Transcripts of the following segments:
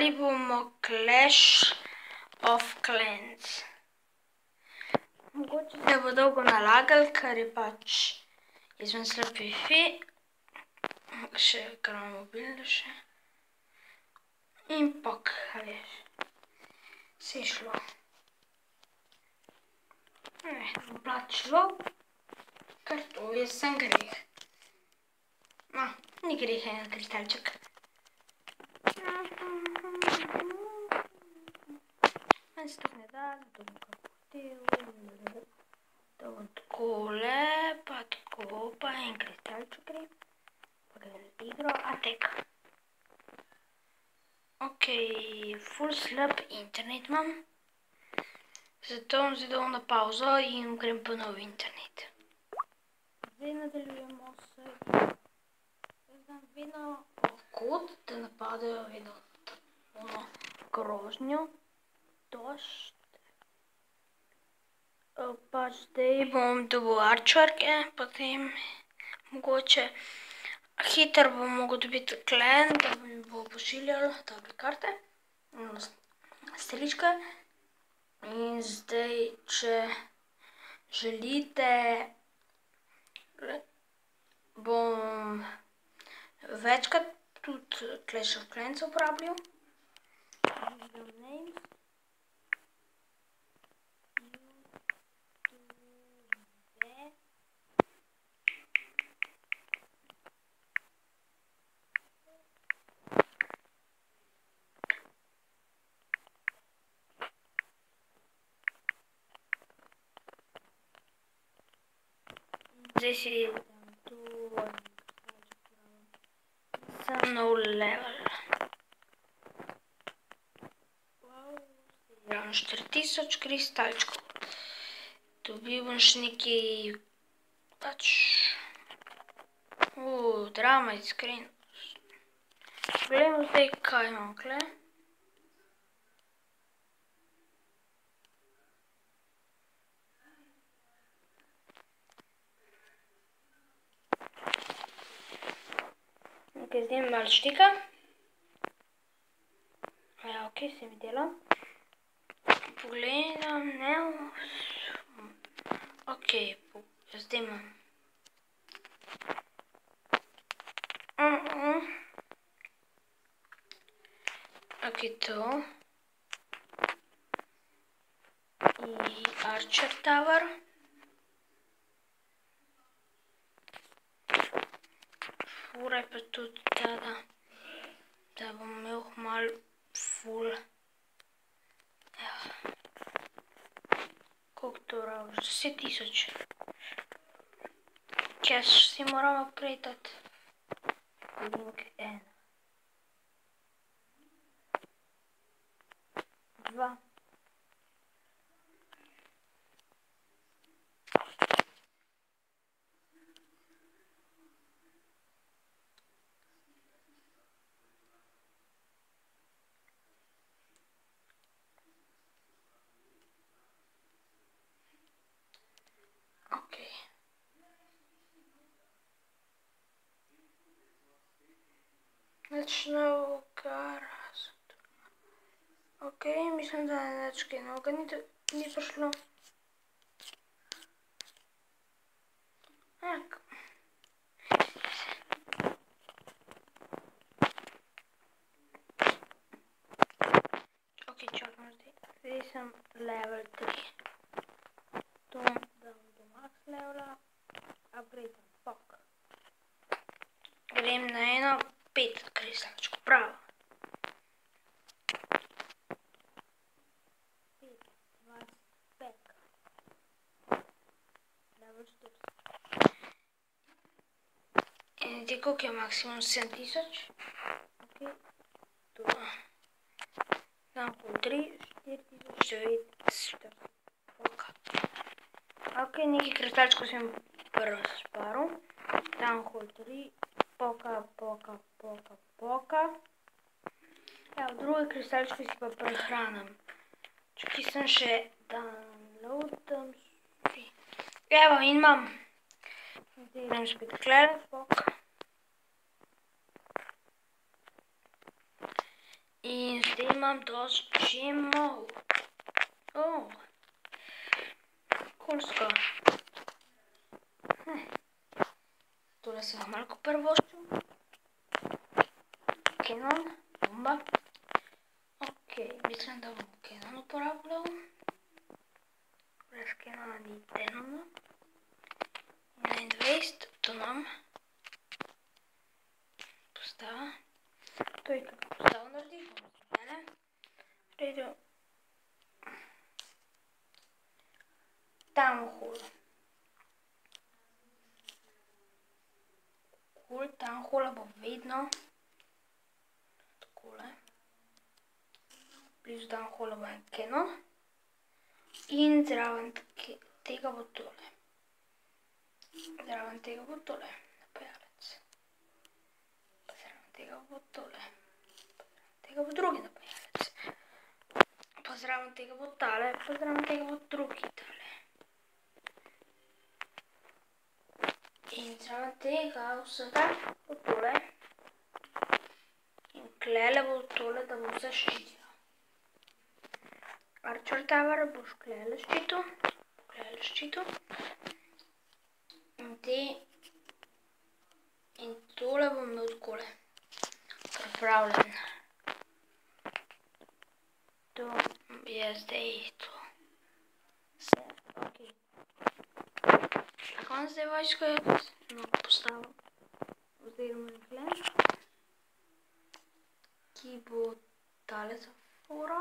igrali bomo Clash of Clans. Mogoče se bo dolgo nalagal, ker je pač izven slab Wi-Fi. Še kar imam mobil še. In pok, a veš. Se je šlo. Ne, bom plačilo. Ker to je sem greh. No, ni greh en kristalček. Meni se tako ne da, to bom kako hotel. To bom takole, pa tako, pa en kristalček gre. Pa grem z igro, a tek. Ok, ful slab internet imam. Zato bom zdaj dal na pauzo in grem po nov internet. Zdaj nadaljujemo se. Jaz znam vedno kod, da napadajo vedno ono grožnjo. Došt. Pač zdaj bom dobil arčarke, potem mogoče hitro bom mogel dobiti klan, da mi bo pošiljal dobre karte. Streličke. In zdaj, če želite, bom večkrat tudi Clash of Clans uporabljal. Zdaj si dam tu, sem nov level. Imam 4000 kristalčkov. Dobil bom še nekaj, pač, drama iskrenost. Poglejmo zdaj, kaj imam tukaj. Nekaj zdaj malo štika. Ja, ok, se mi dela. Pogledam, ne. Ok, zdaj imam. Ok, to. I Archer Tower. Fura je pa tudi ta, da bom imel malo ful. Koliko to rabiš? 10 000. Kje si moram upgradati? Link 1. 2. Nič novega razen. Ok, mislim, da nič kaj novega ni prišlo. Ok, čakam zdaj. Zdaj sem level 3. To dam do max levela. Upgrade pok. Grem na 5 kristalčkov, pravo. 5, 20, pek. Level 4. In zdaj, koliko je maksimum? 7000. Ok, to. Dam pol 3, 4000, 9, 40. Poka. Ok, nekaj kristalčkov sem prvo sparal. Dam pol 3. Poka. Ja, v drugi kristalčki si pa prehranim. Čakaj sem še downloadam si. Evo, in imam. Zdaj grem spet Clash, pok. In snimam dosti čimov. Coolsko. Tole sem ga malo prvoščil. Canon, bomba. Ok, mislim, da bom Canon uporabljal. Brez Canona ni Canona. 21, to nam. Postava. To je kako postavo naredi, bomo zmene. Redu. Downhole. Downhole bo vedno takole. Blizu downhole bo en Canon. In zraven tega bo tole. Zraven tega bo tole. Napajalec. Pa zraven tega bo tole. Pa zraven tega bo drugi napajalec. Pa zraven tega bo tale. Pa zraven tega bo drugi tale. In zraven tega vsega bo tole. In klele bo tole, da bo vse ščitilo. Archer Tower boš klele ščitil. In tole bom imel takole. Pripravljen. To je zdaj to. Vse, ok. Konc zdaj vojsko je postavil. Oziroma reklen. Ki bo tale zafora.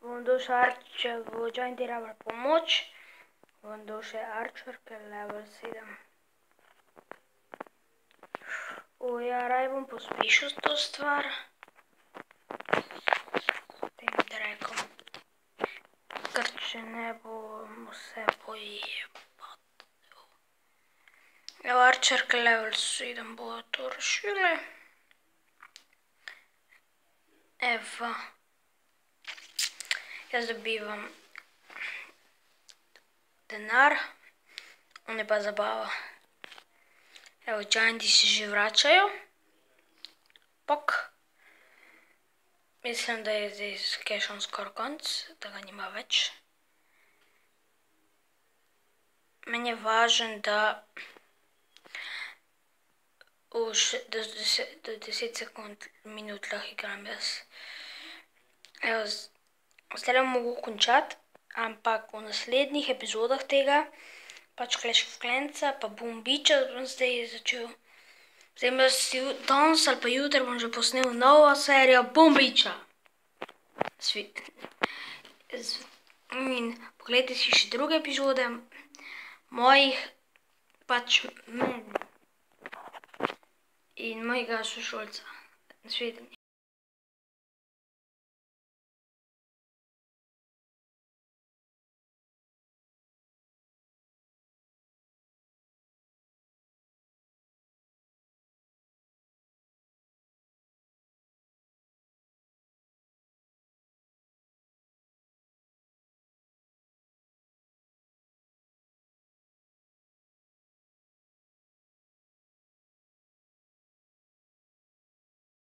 Windows Archer bo già interato al pomoč. Windows Archer che è level 7. Ja, raj bom pospešil to stvar. Tem da rekom. Ker če ne bom vse pojebati. Ja, Archer che level 7 bo to rešili. Evo. Jaz dobivam denar, on je pa zabava. Evo, gianti se že vračajo. Pok. Mislim, da je zdaj s cashom skoraj konc, da ga nima več. Meni je važen, da do 10 sekund, minut lahko igram jaz. Evo, zdaj bom mogel končati, ampak v naslednjih epizodah tega, pač Clash of Clansa, pa Bombiča bom zdaj začel. Zdaj danes ali pa jutri bom že posnel novo serijo Bombiča. In pogledajte si še druge epizode mojih, pač mene in mojega sošolca. Nasvidenje.